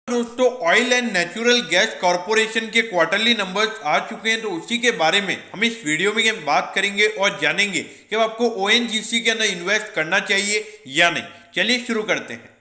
दोस्तों, oil and natural gas corporation के quarterly numbers आ चुके हैं, तो उसी के बारे में हम इस वीडियो में बात करेंगे और जानेंगे कि आपको ओएनजीसी के अंदर इन्वेस्ट करना चाहिए या नहीं। चलिए शुरू करते हैं।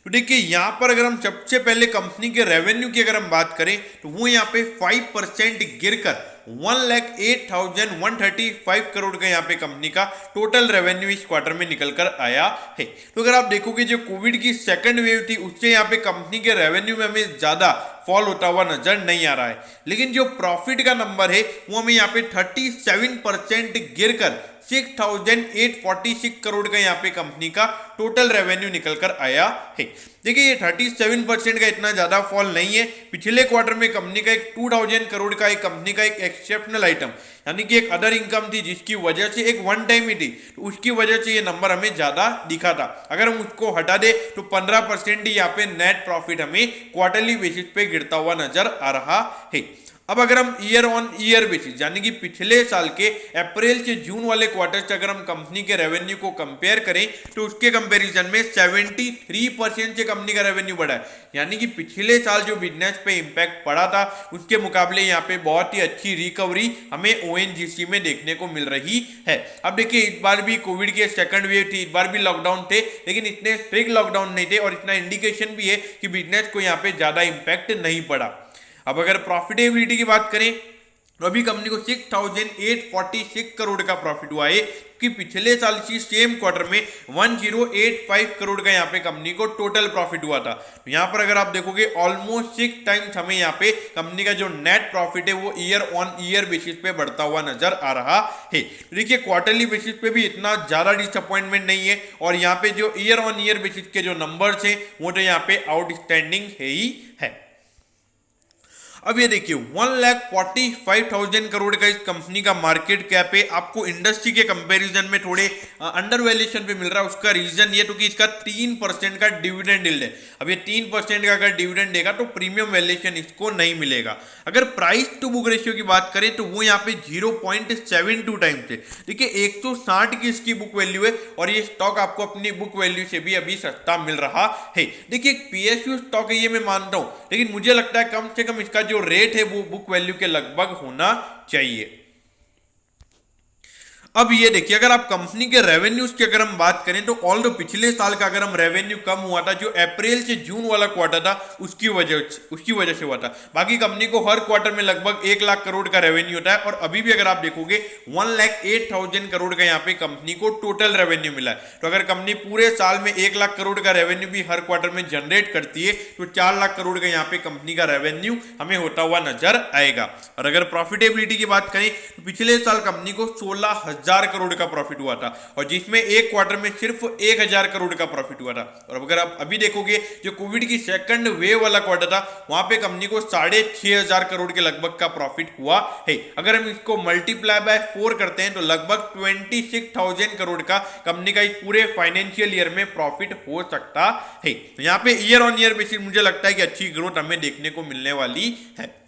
तो देखिए, यहाँ पर अगर हम सबसे पहले कंपनी के रेवेन्यू की अगर हम बात करें तो वो यहाँ पे 5% गिरकर 1,08,135 करोड़ का यहाँ पे कंपनी का टोटल रेवेन्यू इस क्वार्टर में निकल कर आया है। तो अगर आप देखोगे, जो कोविड की सेकंड वेव थी उससे यहाँ पे कंपनी के रेवेन्यू में हमें ज्यादा फॉल होता हुआ नजर नहीं आ रहा है, लेकिन जो प्रॉफिट का नंबर है वो हमें यहाँ पे 37% गिरकर 6,846 करोड़ का यहाँ पे कंपनी का टोटल रेवेन्यू निकल कर आया है। देखिए, ये 37% का इतना ज्यादा फॉल नहीं है। पिछले क्वार्टर में कंपनी का एक 2,000 करोड़ का एक कंपनी का एक एक्सेप्शनल आइटम यानी कि एक अदर इनकम थी, जिसकी वजह से एक वन टाइम ही थी, तो उसकी वजह से ये नंबर हमें ज्यादा दिखा था। अगर हम उसको हटा दे तो 15% ही यहाँ पे नेट प्रॉफिट हमें क्वार्टरली बेसिस पे गिरता हुआ नजर आ रहा है। अब अगर हम ईयर ऑन ईयर बेसिस यानी कि पिछले साल के अप्रैल से जून वाले क्वार्टर से अगर हम कंपनी के रेवेन्यू को कंपेयर करें तो उसके कंपैरिजन में 73% से कंपनी का रेवेन्यू बढ़ा है। यानी कि पिछले साल जो बिजनेस पे इंपैक्ट पड़ा था उसके मुकाबले यहाँ पे बहुत ही अच्छी रिकवरी हमें ओएनजीसी में देखने को मिल रही है। अब देखिए, इस बार भी कोविड के सेकंड वेव थी, इस बार भी लॉकडाउन थे, लेकिन इतने स्ट्रिक्ट लॉकडाउन नहीं थे और इतना इंडिकेशन भी है कि बिजनेस को यहाँ पे ज्यादा इंपैक्ट नहीं पड़ा। अब अगर प्रॉफिटेबिलिटी की बात करें तो अभी कंपनी को 6,846 करोड़ का प्रॉफिट हुआ है कि पिछले साल की सेम क्वार्टर में 1,085 करोड़ का यहाँ पे कंपनी को टोटल प्रॉफिट हुआ था। तो यहाँ पर अगर आप देखोगे ऑलमोस्ट 6 टाइम्स हमें यहाँ पे कंपनी का जो नेट प्रॉफिट है वो ईयर ऑन ईयर बेसिस पे बढ़ता हुआ नजर आ रहा है। देखिए, क्वार्टरली बेसिस पे भी इतना ज्यादा डिसअपॉइंटमेंट नहीं है और यहाँ पे जो ईयर ऑन ईयर बेसिस के जो नंबर्स हैं वो तो यहाँ पे आउटस्टैंडिंग है ही है। अब ये देखिए, 1,45,000 करोड़ का इस कंपनी का मार्केट कैप है। आपको इंडस्ट्री के कंपैरिजन में थोड़े अंडर वैल्यूएशन पे मिल रहा है। उसका रीजन ये तो कि इसका 3% का डिविडेंड यील्ड है। अब ये 3% का अगर डिविडेंड देगा तो प्रीमियम वैल्यूएशन इसको नहीं मिलेगा। अगर प्राइस टू बुक रेशियो की बात करें तो वो यहाँ पे 0.72 टाइम्स है। देखिए, 160 की इसकी बुक वैल्यू है और ये स्टॉक आपको अपनी बुक वैल्यू से भी अभी सस्ता मिल रहा है। देखिए, पीएसयू स्टॉक है, ये मैं मानता हूं, लेकिन मुझे लगता है कम से कम इसका जो रेट है वो बुक वैल्यू के लगभग होना चाहिए। अब ये देखिए, अगर आप कंपनी के रेवेन्यूज की अगर हम बात करें तो ऑल पिछले साल का अगर हम रेवेन्यू कम हुआ था, जो अप्रैल से जून वाला क्वार्टर था उसकी वजह से हुआ था। बाकी कंपनी को हर क्वार्टर में लगभग 1 लाख करोड़ का रेवेन्यू होता है और अभी भी अगर आप देखोगे 1,08,000 करोड़ का यहाँ पे कंपनी को टोटल रेवेन्यू मिला है। तो अगर कंपनी पूरे साल में 1 लाख करोड़ का रेवेन्यू भी हर क्वार्टर में जनरेट करती है तो 4 लाख करोड़ का यहाँ पे कंपनी का रेवेन्यू हमें होता हुआ नजर आएगा। और अगर प्रॉफिटेबिलिटी की बात करें तो पिछले साल कंपनी को 16,000 करोड़ का प्रॉफिट हुआ था और जिसमें एक क्वार्टर में सिर्फ 1,000 करोड़ का प्रॉफिट हुआ था। और अगर आप अभी देखोगे, जो कोविड की सेकंड वेव वाला क्वार्टर था वहां पे कंपनी को 6,500 करोड़ के लगभग का प्रॉफिट हुआ है। अगर हम इसको मल्टीप्लाई बाय 4 करते हैं तो लगभग 26,000 करोड़ का कंपनी का इस पूरे फाइनेंशियल ईयर में प्रॉफिट हो सकता है। तो यहाँ पे ईयर ऑन ईयर बेसिस मुझे लगता है कि अच्छी ग्रोथ हमें देखने को मिलने वाली है।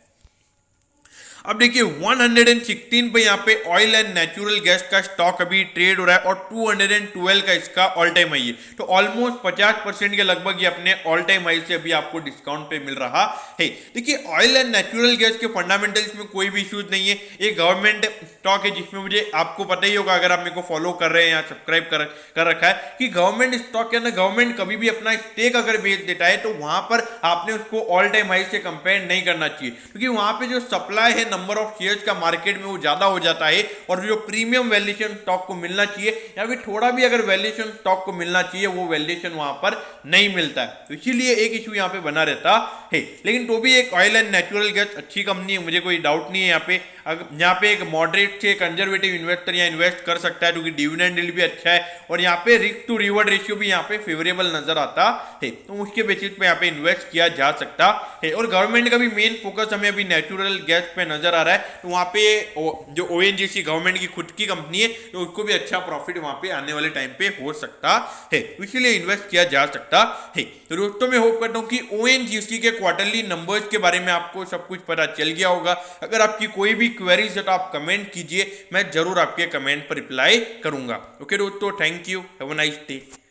अब देखिए, 116 पे यहाँ पे ऑयल एंड नेचुरल गैस का स्टॉक अभी ट्रेड हो रहा है और 212 का इसका ऑल टाइम हाई है। तो ऑलमोस्ट 50% के लगभग ये अपने ऑल टाइम हाई से अभी आपको डिस्काउंट पे मिल रहा है। देखिए, ऑयल एंड नेचुरल गैस के फंडामेंटल्स में कोई भी इश्यूज नहीं है। ये गवर्नमेंट स्टॉक है, जिसमें मुझे आपको पता ही होगा अगर आप मेरे को फॉलो कर रहे हैं या सब्सक्राइब कर रखा है कि गवर्नमेंट स्टॉक के अंदर गवर्नमेंट कभी भी अपना स्टेक अगर बेच देता है तो वहां पर आपने उसको ऑल टाइम हाई से कंपेयर नहीं करना चाहिए, क्योंकि वहां पे जो सप्लाई है नंबर ऑफ शेयर्स का मार्केट में वो ज्यादा हो जाता है और जो प्रीमियम वैल्यूएशन स्टॉक को मिलना चाहिए या फिर थोड़ा भी अगर वैल्यूएशन स्टॉक को मिलना चाहिए वो वैल्यूएशन वहां पर नहीं मिलता है। तो इसीलिए एक इशू यहाँ पे बना रहता है। लेकिन तो भी एक ऑयल एंड नेचुरल गैस अच्छी कंपनी है, मुझे कोई डाउट नहीं है। यहाँ पे एक मॉडरेट से कंजर्वेटिव इन्वेस्टर यहाँ इन्वेस्ट कर सकता है क्योंकि डिविडेंड यील्ड भी अच्छा है और यहाँ पे रिस्क टू रिवॉर्ड रेशियो भी यहाँ पे फेवरेबल नजर आता है, तो उसके बेसिस पे यहाँ पे इन्वेस्ट किया जा सकता है। और गवर्नमेंट का भी मेन फोकस हमें अभी नेचुरल गैस पे नजर आ रहा है, तो वहाँ पे जो ओएनजीसी गवर्नमेंट की खुद की कंपनी है तो उसको भी अच्छा प्रॉफिट वहाँ पे आने वाले टाइम पे हो सकता है, इसलिए इन्वेस्ट किया जा सकता है। तो दोस्तों, मैं होप करता हूँ कि ओएनजीसी के क्वार्टरली नंबर्स के बारे में आपको सब कुछ पता चल गया होगा। अगर आपकी कोई भी क्वेरीज है तो आप कमेंट कीजिए, मैं जरूर आपके कमेंट पर रिप्लाई करूंगा। ओके दोस्तों, thank you, have a nice day.